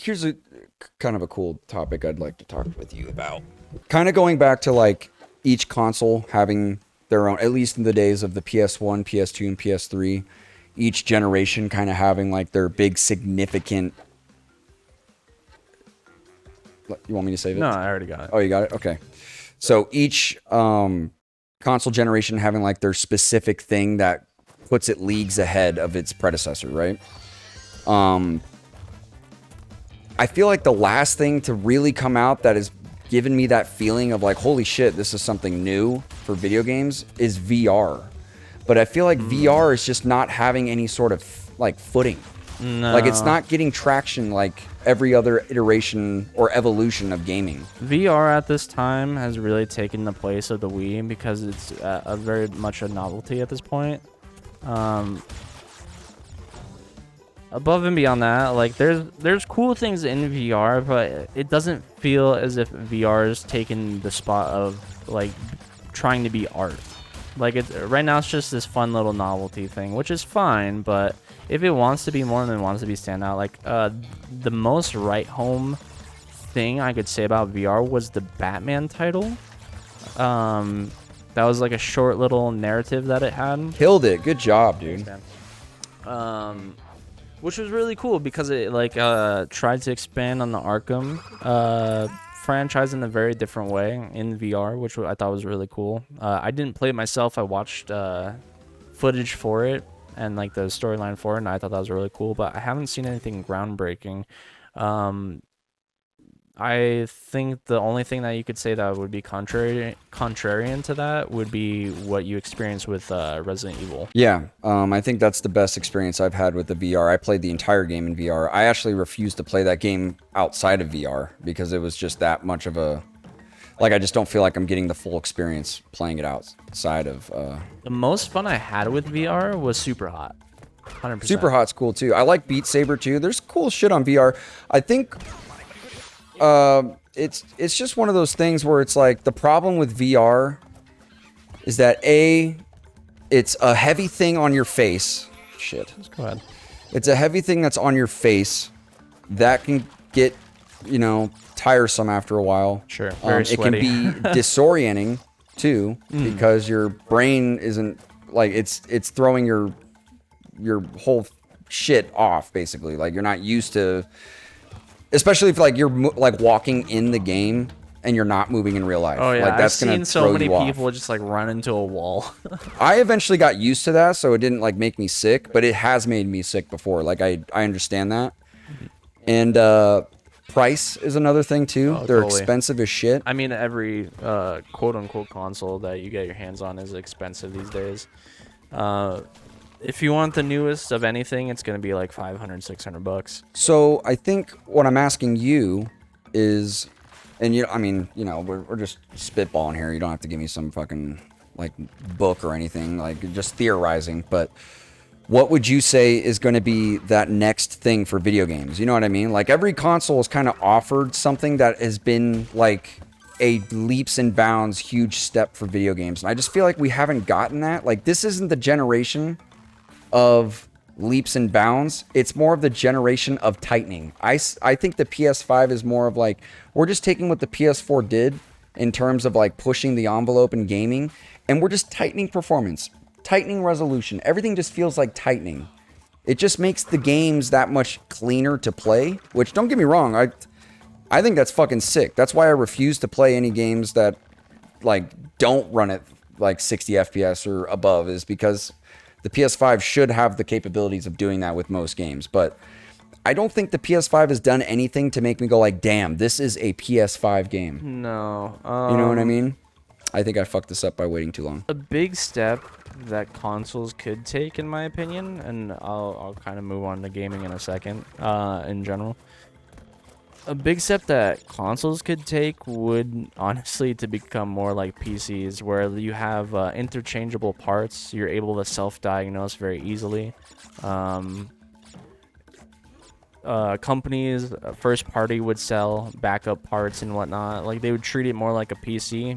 here's a kind of a cool topic I'd like to talk with you about. Kind of going back to like each console having their own, at least in the days of the PS1, PS2, and PS3, each generation kind of having like their big significant. You want me to save it? No, I already got it. Oh, you got it? Okay. So each console generation having like their specific thing that puts it leagues ahead of its predecessor, right? I feel like the last thing to really come out that has given me that feeling of like, holy shit, this is something new for video games is VR. But I feel like VR is just not having any sort of like footing. No. Like it's not getting traction like every other iteration or evolution of gaming. VR at this time has really taken the place of the Wii because it's a very much a novelty at this point. Above and beyond that, like there's cool things in VR, but it doesn't feel as if VR is taking the spot of like trying to be art. Like right now, it's just this fun little novelty thing, which is fine. But if it wants to be more than it wants to be standout, like the most right home thing I could say about VR was the Batman title. That was like a short little narrative that it had. Killed it. Good job, dude. Which was really cool because it like tried to expand on the Arkham franchise in a very different way in VR, which I thought was really cool. I didn't play it myself. I watched footage for it and like the storyline for it, and I thought that was really cool. But I haven't seen anything groundbreaking. I think the only thing that you could say that would be contrarian to that would be what you experienced with Resident Evil. Yeah, I think that's the best experience I've had with the VR. I played the entire game in VR. I actually refused to play that game outside of VR because it was just that much of a... Like, I just don't feel like I'm getting the full experience playing it outside of... The most fun I had with VR was Super Hot. 100%. Super Hot's cool, too. I like Beat Saber, too. There's cool shit on VR. I think... it's just one of those things where it's like the problem with VR is that it's a heavy thing on your face. Shit. Just go ahead. It's a heavy thing that's on your face that can get, tiresome after a while. Sure. Very sweaty. It can be disorienting too because your brain isn't like it's throwing your whole shit off basically. Like you're not used to. Especially if like you're like walking in the game and you're not moving in real life. Oh yeah, like, that's I've gonna seen so many throw you people off. just like run into a wall. I eventually got used to that, so it didn't like make me sick, but it has made me sick before. Like I understand that. And price is another thing too. They're totally. expensive as shit. I mean, every quote unquote console that you get your hands on is expensive these days. If you want the newest of anything, it's going to be like $500, $600. So I think what I'm asking you is, and we're just spitballing here. You don't have to give me some fucking like book or anything, like just theorizing. But what would you say is going to be that next thing for video games? You know what I mean? Like every console has kind of offered something that has been like a leaps and bounds huge step for video games. And I just feel like we haven't gotten that. Like this isn't the generation of leaps and bounds. It's more of the generation of tightening. I think the PS5 is more of like, we're just taking what the PS4 did in terms of like pushing the envelope in gaming, and we're just tightening performance, tightening resolution. Everything just feels like tightening. It just makes the games that much cleaner to play, which don't get me wrong, I think that's fucking sick. That's why I refuse to play any games that like don't run at like 60 FPS or above, is because the PS5 should have the capabilities of doing that with most games, but I don't think the PS5 has done anything to make me go like, damn, this is a PS5 game. No. You know what I mean? I think I fucked this up by waiting too long. A big step that consoles could take, in my opinion, and I'll kind of move on to gaming in a second, in general. A big step that consoles could take would honestly to become more like PCs, where you have interchangeable parts. You're able to self-diagnose very easily. Companies, first party, would sell backup parts and whatnot. Like they would treat it more like a PC,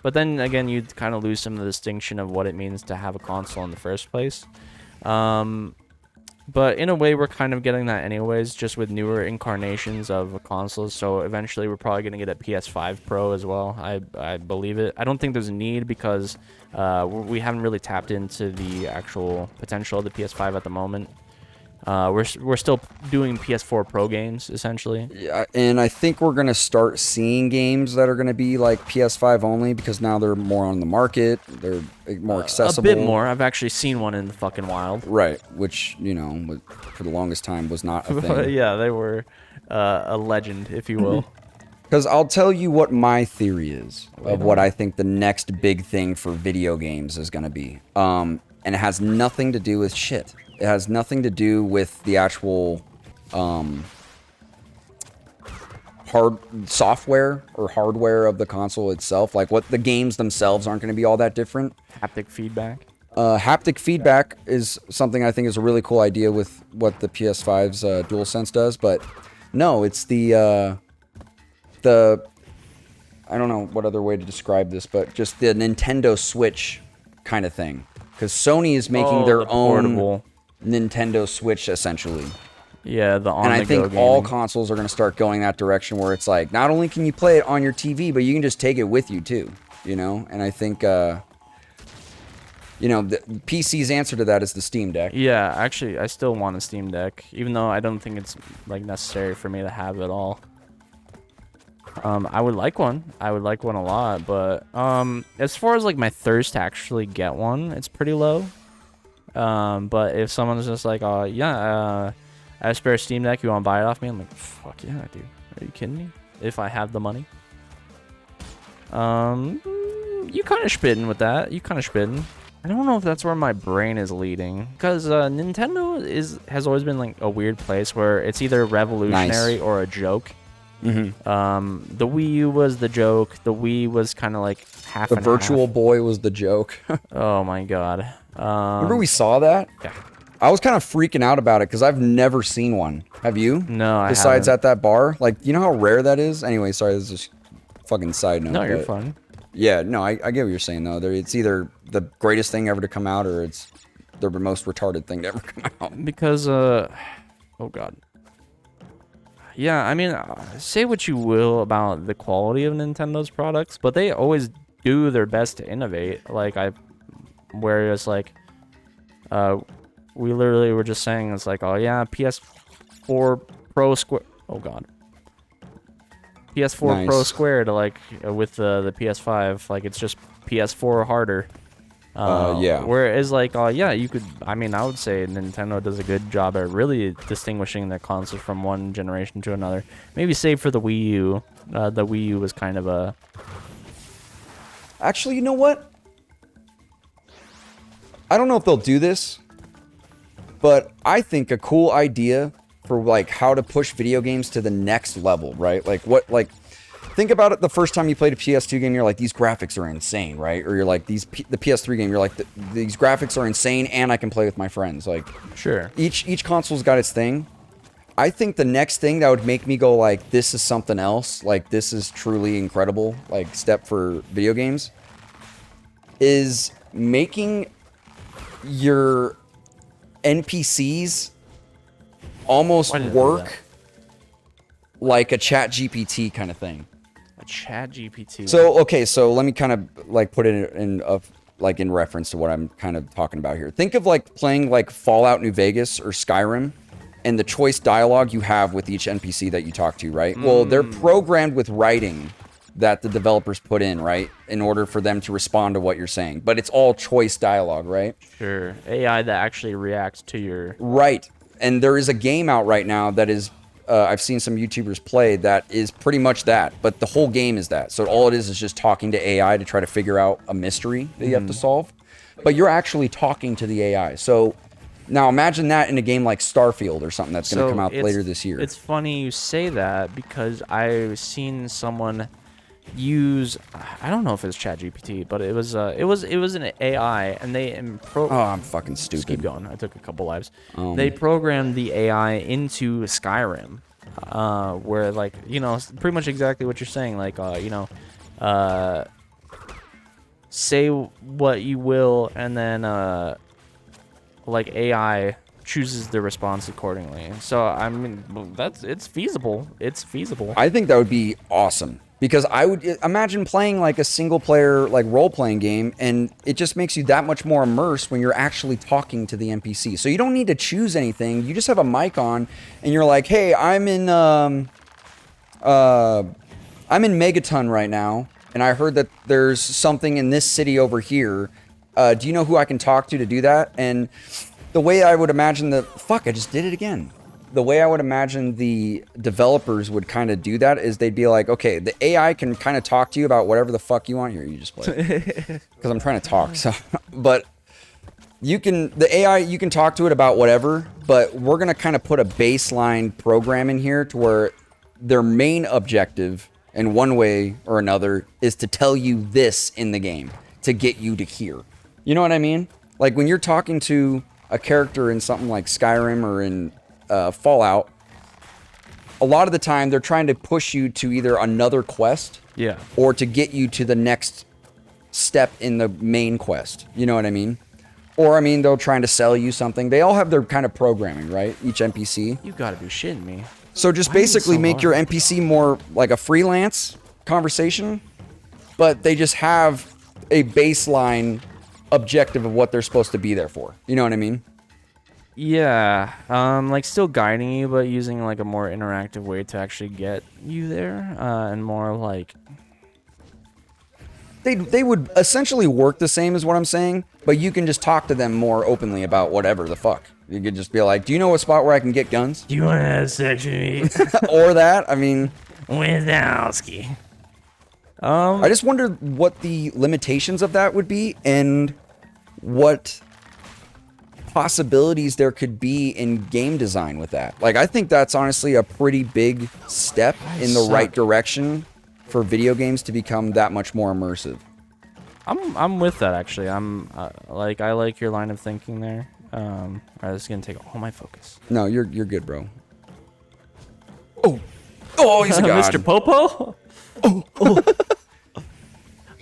but then again, you'd kind of lose some of the distinction of what it means to have a console in the first place. But in a way, we're kind of getting that anyways, just with newer incarnations of consoles. So eventually, we're probably going to get a PS5 Pro as well. I believe it. I don't think there's a need because we haven't really tapped into the actual potential of the PS5 at the moment. We're still doing PS4 Pro games essentially. Yeah, and I think we're gonna start seeing games that are gonna be like PS5 only because now they're more on the market. They're more accessible. A bit more. I've actually seen one in the fucking wild. Right, which for the longest time was not a thing. Yeah, they were a legend, if you will. Because I'll tell you what my theory is of what I think the next big thing for video games is gonna be. And it has nothing to do with shit. It has nothing to do with the actual software or hardware of the console itself. Like, what the games themselves aren't going to be all that different. Haptic feedback. Haptic feedback is something I think is a really cool idea with what the PS5's DualSense does. But no, it's the I don't know what other way to describe this, but just the Nintendo Switch kind of thing. Because Sony is making their own Nintendo Switch, essentially. Yeah, the on-the-go And I think gaming. all consoles are going to start going that direction where it's like, not only can you play it on your TV, but you can just take it with you, too. And I think, the PC's answer to that is the Steam Deck. Yeah, actually, I still want a Steam Deck, even though I don't think it's, like, necessary for me to have it all. I would like one. I would like one a lot, but, as far as, like, my thirst to actually get one, it's pretty low. But if someone's just like, I have a spare Steam Deck, you want to buy it off me? I'm like, fuck yeah, dude. Are you kidding me? If I have the money. You kind of spitting with that. I don't know if that's where my brain is leading. Because Nintendo has always been like a weird place where it's either revolutionary or a joke. Mm-hmm. The Wii U was the joke. The Wii was kind of like half and The Virtual half. Boy was the joke. Oh my god. Remember we saw that? Yeah. I was kind of freaking out about it because I've never seen one. Have you? No, I Besides haven't. at that bar? Like, you know how rare that is? Anyway, sorry, this is a fucking side note. No, you're fine. Yeah, no, I get what you're saying, though. It's either the greatest thing ever to come out or it's the most retarded thing to ever come out. Because, oh god. Yeah, I mean, say what you will about the quality of Nintendo's products, but they always do their best to innovate. Like, whereas, like, we literally were just saying, it's like, oh yeah, PS4 Pro Square, oh god. PS4 Pro Nice. Squared, like, with the PS5, like, it's just PS4 harder. Yeah. Whereas, like, yeah, you could, I mean, I would say Nintendo does a good job at really distinguishing their consoles from one generation to another. Maybe save for the Wii U. The Wii U was kind of a... Actually, you know what? I don't know if they'll do this, but I think a cool idea for, like, how to push video games to the next level, right? Think about it the first time you played a PS2 game, you're like, these graphics are insane, right? Or you're like, the PS3 game, you're like, these graphics are insane and I can play with my friends. Like, Sure. Each console's got its thing. I think the next thing that would make me go like, this is something else, like, this is truly incredible, like, step for video games, is making your NPCs almost Why did they do work like a chat GPT kind of thing. A chat GPT. So, okay, so let me kind of like put it in reference to what I'm kind of talking about here. Think of like playing like Fallout New Vegas or Skyrim and the choice dialogue you have with each NPC that you talk to, right? Well, they're programmed with writing that the developers put in, right? In order for them to respond to what you're saying. But it's all choice dialogue, right? Sure. AI that actually reacts to your... Right. And there is a game out right now that is, I've seen some YouTubers play, that is pretty much that. But the whole game is that. So all it is just talking to AI to try to figure out a mystery that you have to solve. But you're actually talking to the AI. So now imagine that in a game like Starfield or something that's going to come out later this year. It's funny you say that because I've seen someone use, I don't know if it's ChatGPT, but it was an AI and they Oh, I'm fucking stupid. Just keep going. I took a couple lives. Oh, They programmed the AI into Skyrim, where, like, you know, pretty much exactly what you're saying. Like, you know, say what you will, and then like AI chooses the response accordingly. So I mean, it's feasible. It's feasible. I think that would be awesome because I would imagine playing like a single player like role playing game, and it just makes you that much more immersed when you're actually talking to the NPC. So you don't need to choose anything. You just have a mic on, and you're like, "Hey, I'm in Megaton right now, and I heard that there's something in this city over here. Do you know who I can talk to do that?" And the way I would imagine I just did it again. The way I would imagine the developers would kind of do that is they'd be like, okay, the AI can kind of talk to you about whatever the fuck you want. Here, you just play it. Because I'm trying to talk. So, but the AI, you can talk to it about whatever, but we're going to kind of put a baseline program in here to where their main objective in one way or another is to tell you this in the game to get you to here. You know what I mean? Like when you're talking to a character in something like Skyrim or in Fallout, a lot of the time they're trying to push you to either another quest, Yeah. or to get you to the next step in the main quest. You know what I mean? Or I mean, they're trying to sell you something. They all have their kind of programming, right? Each NPC. You gotta be shitting me. So just Why is it basically so make your hard? NPC more like a freelance conversation, but they just have a baseline objective of what they're supposed to be there for. You know what I mean? Yeah, like still guiding you, but using like a more interactive way to actually get you there, and more like They would essentially work the same as what I'm saying, but you can just talk to them more openly about whatever the fuck. You could just be like, "Do you know a spot where I can get guns?" Do you want to have sex with me? Or that. I mean, Wazowski. I just wonder what the limitations of that would be and what possibilities there could be in game design with that. Like, I think that's honestly a pretty big step in the right direction for video games to become that much more immersive. I'm with that actually. I'm like I like your line of thinking there. Alright, this is gonna take all my focus. No, you're good, bro. Oh, he's a god. Mr. Popo.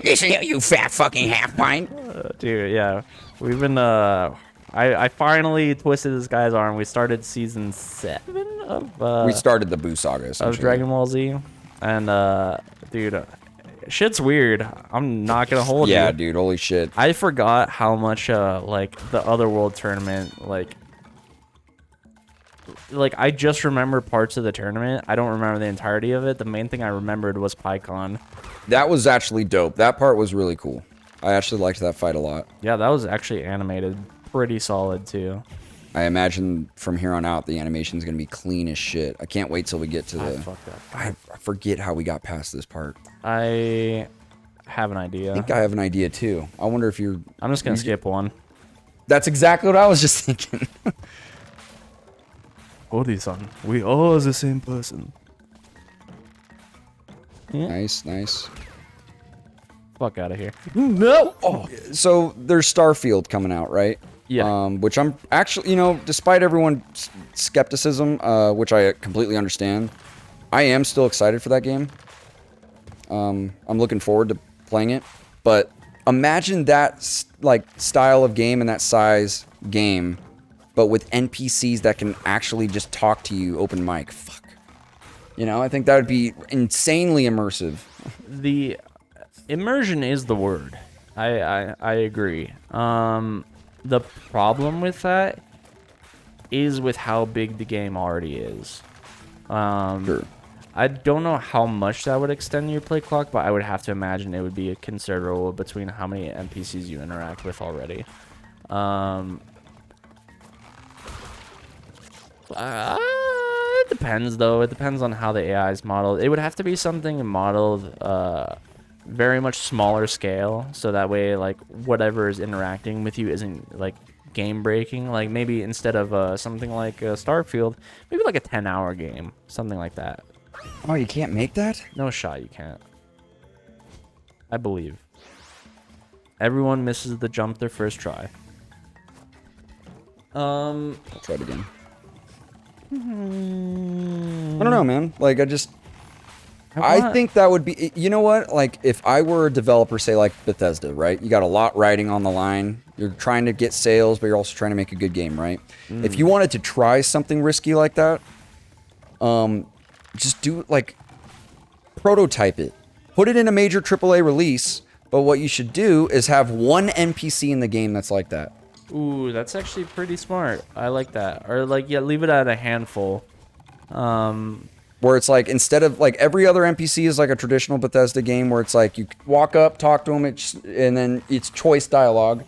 Listen, you fat fucking half pint. Dude, yeah, we've been I finally twisted this guy's arm. We started season 7 of We started the Boo Saga, of essentially. Dragon Ball Z, and dude, shit's weird. I'm not gonna hold you. Yeah, dude, holy shit. I forgot how much like the Otherworld tournament like I just remember parts of the tournament. I don't remember the entirety of it. The main thing I remembered was PyCon. That was actually dope. That part was really cool. I actually liked that fight a lot. Yeah, that was actually animated pretty solid too. I imagine from here on out the animation's gonna be clean as shit. I can't wait till we get to the. Fuck that. I forget how we got past this part. I have an idea. I think I have an idea too. I wonder if you're. I'm just gonna skip one. That's exactly what I was just thinking. Cody-san, we are the same person. Yeah. Nice, nice. Fuck out of here. No. Oh, so there's Starfield coming out, right? Yeah. Which I'm actually, you know, despite everyone's skepticism, which I completely understand, I am still excited for that game. I'm looking forward to playing it. But imagine that style of game and that size game, but with NPCs that can actually just talk to you open mic. Fuck. You know, I think that would be insanely immersive. The immersion is the word. I agree. The problem with that is with how big the game already is. Sure. I don't know how much that would extend your play clock, but I would have to imagine it would be a considerable between how many NPCs you interact with already. It depends, though. It depends on how the AI is modeled. It would have to be something modeled very much smaller scale, so that way, like, whatever is interacting with you isn't, like, game breaking. Like, maybe instead of something like Starfield, maybe like a 10-hour game, something like that. Oh, you can't make that? No shot, you can't. I believe. Everyone misses the jump their first try. I'll try it again. I don't know, man. Like, I think that would be, you know what? Like, if I were a developer, say like Bethesda, right? You got a lot riding on the line. You're trying to get sales, but you're also trying to make a good game, right? If you wanted to try something risky like that, just do like prototype it. Put it in a major AAA release, but what you should do is have one NPC in the game that's like that. Ooh, that's actually pretty smart. I like that. Or like, yeah, leave it at a handful. Where it's like, instead of like every other NPC is like a traditional Bethesda game where it's like you walk up, talk to them, and then it's choice dialogue.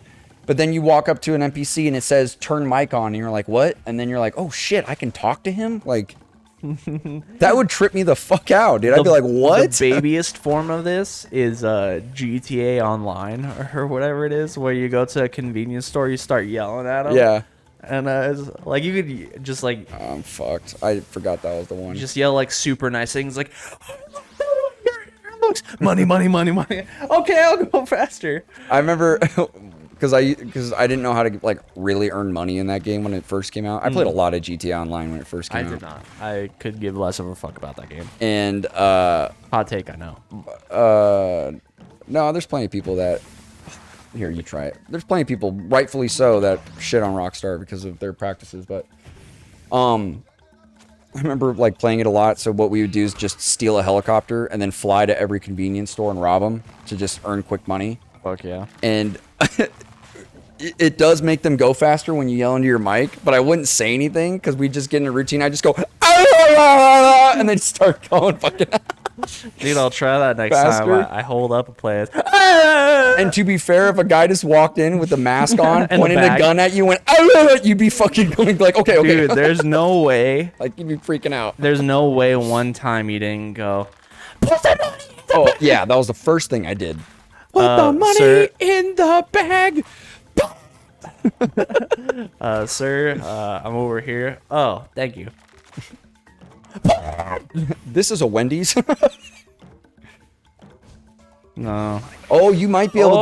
But then you walk up to an NPC and it says turn mic on, and you're like, what? And then you're like, oh shit, I can talk to him? Like, that would trip me the fuck out, dude. I'd be like, what? The babiest form of this is GTA Online or whatever it is, where you go to a convenience store, you start yelling at them. Yeah. And it's, like, you could just like, I'm fucked. I forgot that was the one. just yell like super nice things like, money, money, money, money. Okay, I'll go faster. I remember because I didn't know how to like really earn money in that game when it first came out. I played a lot of GTA Online when it first came out. I did not. I could give less of a fuck about that game. And Hot take, I know. no, there's plenty of people that here, you try it. There's plenty of people, rightfully so, that shit on Rockstar because of their practices, but I remember like playing it a lot. So what we would do is just steal a helicopter and then fly to every convenience store and rob them to just earn quick money. Fuck yeah. And it does make them go faster when you yell into your mic, but I wouldn't say anything because we just get in a routine. I just go, and they start going fucking. Dude, I'll try that next Faster. time I hold up a play. And to be fair, if a guy just walked in with a mask on, And the pointing a bag. gun at you, and you'd be fucking going like, okay. Dude, there's no way. Like, you'd be freaking out. There's no way one time you didn't go, put the money in the Oh, yeah, that was the first thing I did. Put the money sir. in the bag. sir, I'm over here. Oh, thank you. This is a Wendy's. No. Oh, you might be able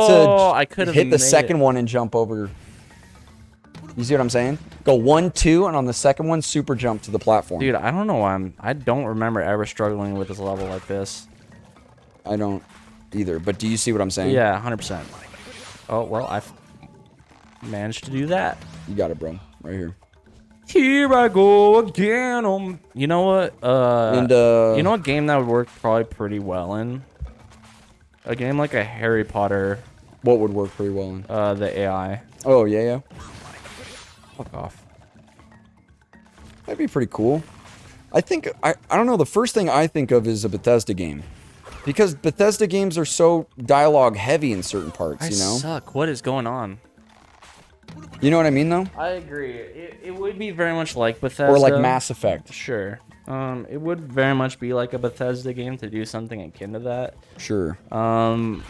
I to could've hit the made second it. one and jump over. You see what I'm saying? Go 1, 2, and on the second one, super jump to the platform. Dude, I don't know why I don't remember ever struggling with this level like this. I don't either, but do you see what I'm saying? Yeah, 100%. Oh, well, I managed to do that. You got it, bro. Right here. Here I go again. You know what? And you know what game that would work probably pretty well in? A game like a Harry Potter, what would work pretty well in? the AI. Oh, yeah. Fuck off. That'd be pretty cool. I think, I don't know, the first thing I think of is a Bethesda game. Because Bethesda games are so dialogue heavy in certain parts, I you know? suck. What is going on? You know what I mean, though? I agree. It would be very much like Bethesda. Or like Mass Effect. Sure. It would very much be like a Bethesda game to do something akin to that. Sure. I'm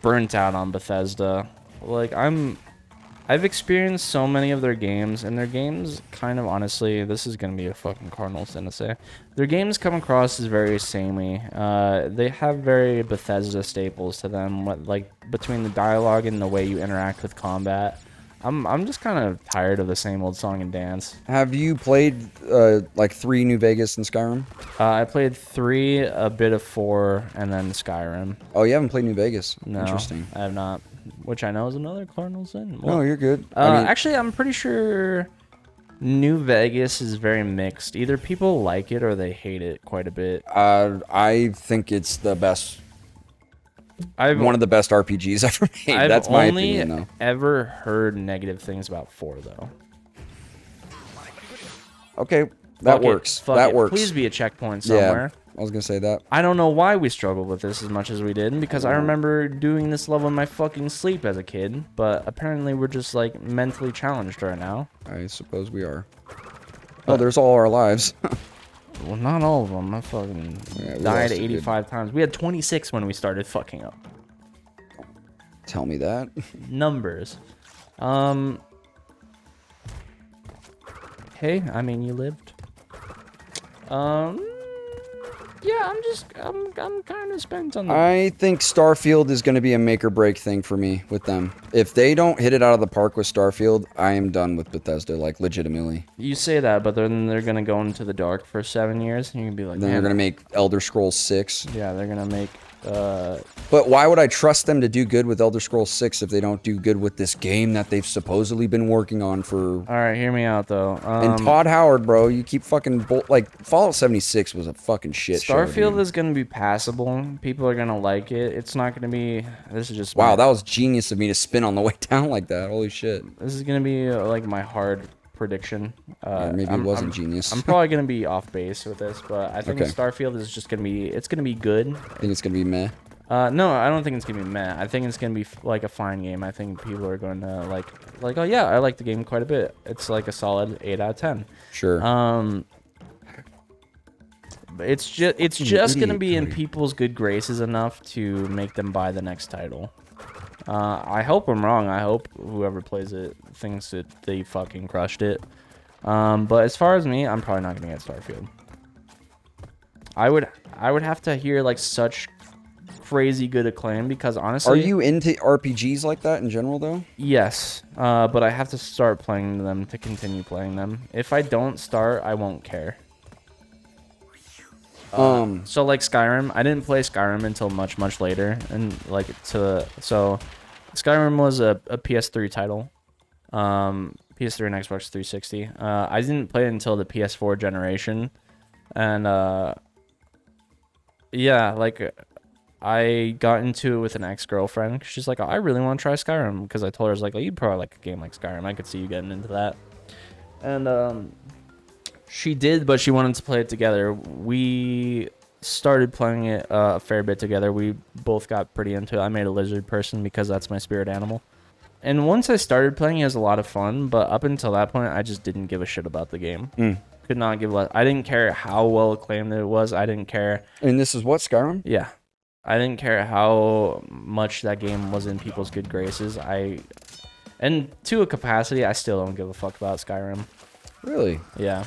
burnt out on Bethesda. Like, I've experienced so many of their games, and their games kind of, honestly, this is going to be a fucking cardinal sin to say. Their games come across as very samey. They have very Bethesda staples to them, like between the dialogue and the way you interact with combat. I'm just kind of tired of the same old song and dance. Have you played like 3 New Vegas and Skyrim? I played 3, a bit of 4, and then Skyrim. Oh, you haven't played New Vegas? No, Interesting. I have not. Which I know is another cardinal sin. No, you're good. I mean, Actually, I'm pretty sure New Vegas is very mixed. Either people like it or they hate it quite a bit. I think it's the best, I've one of the best RPGs ever made. I've That's my only opinion, though. ever heard negative things about 4, though. Okay, that Fuck it, works. fuck That it. works. Please be a checkpoint somewhere. Yeah, I was gonna say that. I don't know why we struggled with this as much as we did, because I remember doing this level in my fucking sleep as a kid, but apparently we're just, like, mentally challenged right now. I suppose we are. Oh, there's all our lives. Well, not all of them. I fucking Yeah, we died lost a good- 85 times. We had 26 when we started fucking up. Tell me that. Numbers. Hey, I mean, you lived. Yeah, I'm kind of spent on the... I think Starfield is going to be a make or break thing for me with them. If they don't hit it out of the park with Starfield, I am done with Bethesda, like legitimately. You say that, but then they're gonna go into the dark for 7 years, and you're gonna be like, Then they're "Man, going to make Elder Scrolls 6. yeah, they're gonna make But why would I trust them to do good with Elder Scrolls 6 if they don't do good with this game that they've supposedly been working on for... All right, hear me out though. And Todd Howard, bro, you keep fucking... like, Fallout 76 was a fucking shit show, Starfield dude. is gonna be passable. People are gonna like it. It's not gonna be... This is just... Wow, that was genius of me to spin on the way down like that. Holy shit. This is gonna be like my hard prediction. Maybe it wasn't genius. I'm probably gonna be off base with this, but I think Okay. Starfield is just gonna be... It's gonna be good. I think it's gonna be meh. No, I don't think it's gonna be meh. I think it's gonna be like a fine game. I think people are going to like, oh yeah, I like the game quite a bit. It's like a solid 8 out of 10. Sure. It's just gonna be in people's good graces enough to make them buy the next title. I hope I'm wrong. I hope whoever plays it thinks that they fucking crushed it. But as far as me, I'm probably not gonna get Starfield. I would have to hear like such crazy good acclaim because honestly, Are you into RPGs like that in general though? yes, but I have to start playing them to continue playing them. If I don't start, I won't care. So like Skyrim, I didn't play Skyrim until much later, and so Skyrim was a PS3 title, PS3 and Xbox 360. I didn't play it until the PS4 generation, and yeah, like I got into it with an ex-girlfriend. She's like, oh, I really want to try Skyrim because I told her I was like, oh, you'd probably like a game like Skyrim. I could see you getting into that, and she did, but she wanted to play it together. We started playing it a fair bit together. We both got pretty into it. I made a lizard person because that's my spirit animal. And once I started playing, it was a lot of fun. But up until that point, I just didn't give a shit about the game. Could not give a... I didn't care how well acclaimed it was. I didn't care... And this is what, Skyrim? Yeah. I didn't care how much that game was in people's good graces. And to a capacity, I still don't give a fuck about Skyrim. Really? Yeah.